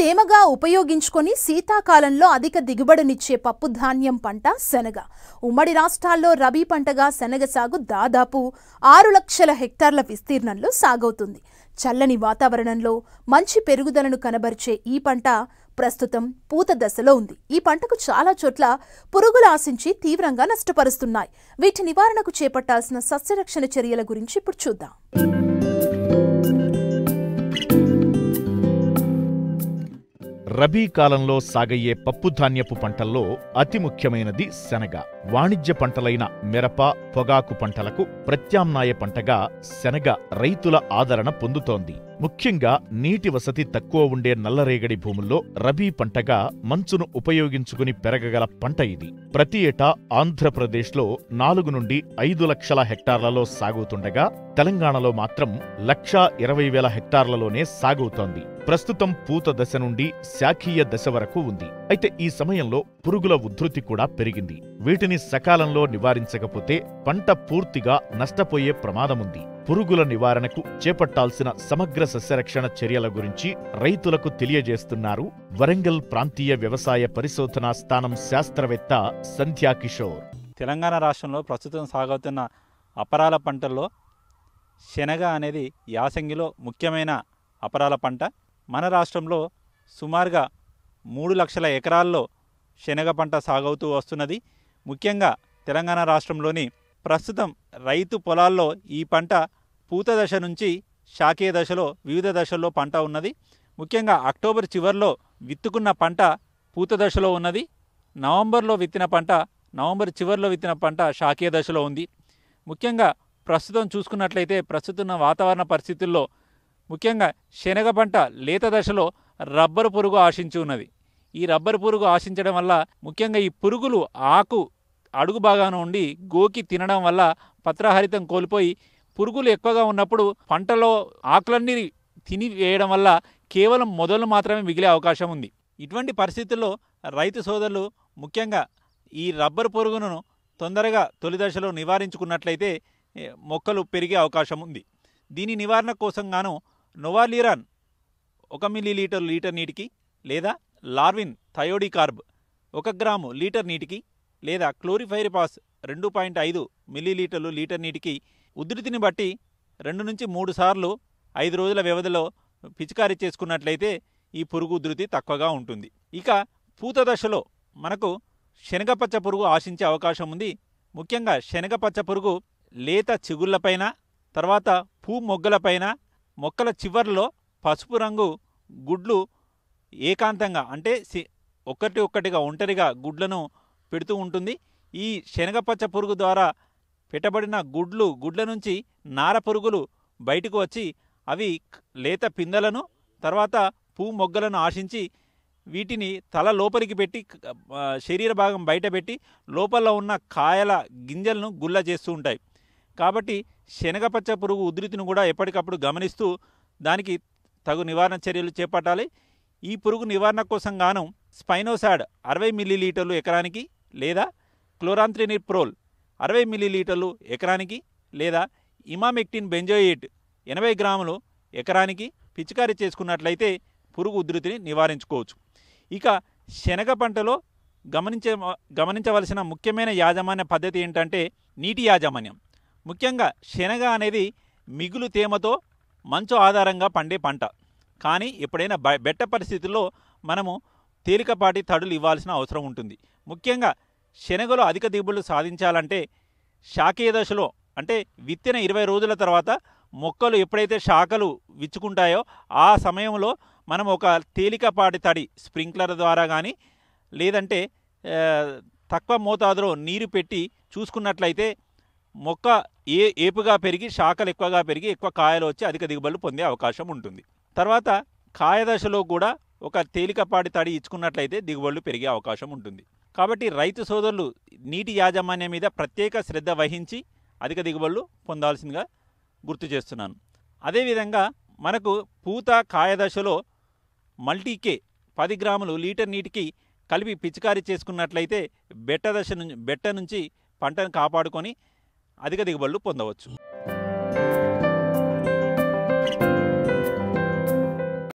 తేమగా ఉపయోగించుకొని శీతాకాలంలో అధిక దిగుబడినిచ్చే పప్పు ధాన్యం పంట శనగ. ఉమ్మడి రాష్ట్రాల్లో రబీ పంటగా శనగ సాగు దాదాపు 6 లక్షల హెక్టార్ల విస్తీర్ణంలో సాగవుతుంది. చల్లని వాతావరణంలో మంచి పెరుగుదలను కనబరిచే ఈ పంట ప్రస్తుతం పూత దశలో ఉంది. ఈ పంటకు చాలా చోట్ల పురుగులు ఆశించి తీవ్రంగా నష్టపరుస్తున్నాయి. వీటి నివారణకు చేపట్టాల్సిన సస్యరక్షణ చర్యల గురించి ఇప్పుడు చూద్దాం. రబీ కాలంలో సాగయ్యే పప్పుధాన్యపు పంటల్లో అతి ముఖ్యమైనది శనగ. వాణిజ్య పంటలైన మిరప, పొగాకు పంటలకు ప్రత్యామ్నాయ పంటగా శనగ రైతుల ఆదరణ పొందుతోంది. ముఖ్యంగా నీటి వసతి తక్కువ ఉండే నల్లరేగడి భూముల్లో రబీ పంటగా మంచును ఉపయోగించుకుని పెరగగల పంట ఇది. ప్రతి ఏటా ఆంధ్రప్రదేశ్లో 4 నుండి 5 లక్షల హెక్టార్లలో సాగుతుండగా తెలంగాణలో మాత్రం 1,20,000 హెక్టార్లలోనే సాగుతోంది. ప్రస్తుతం పూత దశ నుండి శాఖీయ దశ వరకు ఉంది. అయితే ఈ సమయంలో పురుగుల ఉధృతి కూడా పెరిగింది. వీటిని సకాలంలో నివారించకపోతే పంట పూర్తిగా నష్టపోయే ప్రమాదముంది. పురుగుల నివారణకు చేపట్టాల్సిన సమగ్ర సస్యరక్షణ చర్యల గురించి రైతులకు తెలియజేస్తున్నారు వరంగల్ ప్రాంతీయ వ్యవసాయ పరిశోధనా స్థానం శాస్త్రవేత్త సంధ్యా కిషోర్. తెలంగాణ రాష్ట్రంలో ప్రస్తుతం సాగుతున్న అపరాల పంటల్లో శనగ అనేది యాసంగిలో ముఖ్యమైన అపరాల పంట. మన రాష్ట్రంలో సుమారుగా 3 లక్షల ఎకరాల్లో శనగ పంట సాగవుతూ వస్తున్నది. ముఖ్యంగా తెలంగాణ రాష్ట్రంలోని ప్రస్తుతం రైతు పొలాల్లో ఈ పంట పూత దశ నుంచి శాఖీయ దశలో వివిధ దశల్లో పంట ఉన్నది. ముఖ్యంగా అక్టోబర్ చివరిలో విత్తుకున్న పంట పూత దశలో ఉన్నది. నవంబర్ చివరిలో విత్తిన పంట శాఖీయ దశలో ఉంది. ముఖ్యంగా ప్రస్తుతం చూసుకున్నట్లయితే ప్రస్తుతం వాతావరణ పరిస్థితుల్లో ముఖ్యంగా శనగ పంట లేత దశలో రబ్బరు పురుగు ఆశించి ఉన్నది. ఈ రబ్బరు పురుగు ఆశించడం వల్ల ముఖ్యంగా ఈ పురుగులు ఆకు అడుగు భాగాన ఉండి గోకి తినడం వల్ల పత్రహరితం కోల్పోయి పురుగులు ఎక్కువగా ఉన్నప్పుడు పంటలో ఆకులన్నీ తిని వేయడం వల్ల కేవలం మొదలు మాత్రమే మిగిలే అవకాశం ఉంది. ఇటువంటి పరిస్థితుల్లో రైతు సోదరులు ముఖ్యంగా ఈ రబ్బరు పురుగును తొందరగా తొలి దశలో నివారించుకున్నట్లయితే మొక్కలు పెరిగే అవకాశం ఉంది. దీని నివారణ కోసం గాను నోవాలిరాన్ 1 మిల్లీలీటర్ లీటర్ నీటికి లేదా లార్విన్ థయోడికార్బ్ 1 గ్రాము లీటర్ నీటికి లేదా క్లోరిఫైరిపాస్ 2.5 మిల్లీలీటర్లు లీటర్ నీటికి ఉధృతిని బట్టి 2 నుంచి 3 సార్లు 5 రోజుల వ్యవధిలో పిచికారీ చేసుకున్నట్లయితే ఈ పురుగు ఉధృతి తక్కువగా ఉంటుంది. ఇక పూత దశలో మనకు శనగపచ్చ పురుగు ఆశించే అవకాశం ఉంది. ముఖ్యంగా శనగపచ్చ పురుగు లేత చిగుళ్లపైన, తర్వాత పూ మొగ్గలపైన, మొక్కల చివర్లో పసుపు రంగు గుడ్లు ఏకాంతంగా అంటే ఒక్కటిగా ఒంటరిగా గుడ్లను పెడుతూ ఉంటుంది. ఈ శనగపచ్చ పురుగు ద్వారా పెట్టబడిన గుడ్ల నుంచి నార పురుగులు బయటకు వచ్చి అవి లేత పిందెలను తర్వాత పూ మొగ్గలను ఆశించి వీటిని తల లోపలికి పెట్టి శరీర భాగం బయట పెట్టి లోపల ఉన్న కాయల గింజలను గుల్ల చేస్తూ ఉంటాయి. కాబట్టి శనగపచ్చ పురుగు ఉధృతిని కూడా ఎప్పటికప్పుడు గమనిస్తూ దానికి తగు నివారణ చర్యలు చేపట్టాలి. ఈ పురుగు నివారణ కోసం గాను స్పైనోసాడ్ 60 మిల్లీలీటర్లు ఎకరానికి లేదా క్లోరాంత్రినిప్రోల్ 60 మిల్లీలీటర్లు ఎకరానికి లేదా ఇమామెక్టిన్ బెంజోయేట్ 80 గ్రాములు ఎకరానికి పిచికారీ చేసుకున్నట్లయితే పురుగు ఉధృతిని నివారించుకోవచ్చు. ఇక శనగ పంటలో గమనించవలసిన ముఖ్యమైన యాజమాన్య పద్ధతి ఏంటంటే నీటి యాజమాన్యం. ముఖ్యంగా శనగ అనేది మిగులు తేమతో మంచు ఆధారంగా పండే పంట. కానీ ఎప్పుడైనా బెట్ట పరిస్థితుల్లో మనము తేలికపాటి తడులు ఇవ్వాల్సిన అవసరం ఉంటుంది. ముఖ్యంగా శనగలో అధిక దిగుబడులు సాధించాలంటే శాఖీయ దశలో అంటే విత్తిన 20 రోజుల తర్వాత మొక్కలు ఎప్పుడైతే శాఖలు విచ్చుకుంటాయో ఆ సమయంలో మనం ఒక తేలికపాటి తడి స్ప్రింక్లర్ ద్వారా కానీ లేదంటే తక్కువ మోతాదులో నీరు పెట్టి చూసుకున్నట్లయితే మొక్క ఏపుగా పెరిగి శాఖలు ఎక్కువగా పెరిగి ఎక్కువ కాయలు వచ్చి అధిక దిగుబడులు పొందే అవకాశం ఉంటుంది. తర్వాత కాయ దశలో కూడా ఒక తేలికపాటి తడి ఇచ్చుకున్నట్లయితే దిగుబడులు పెరిగే అవకాశం ఉంటుంది. కాబట్టి రైతు సోదరులు నీటి యాజమాన్యం మీద ప్రత్యేక శ్రద్ధ వహించి అధిక దిగుబడులు పొందాల్సిందిగా గుర్తు చేస్తున్నాను. అదేవిధంగా మనకు పూత కాయ దశలో మల్టీకే 10 గ్రాములు లీటర్ నీటికి కలిపి పిచికారీ చేసుకున్నట్లయితే బెట్ట నుంచి పంటను కాపాడుకొని అధిక దిగుబడులు పొందవచ్చు.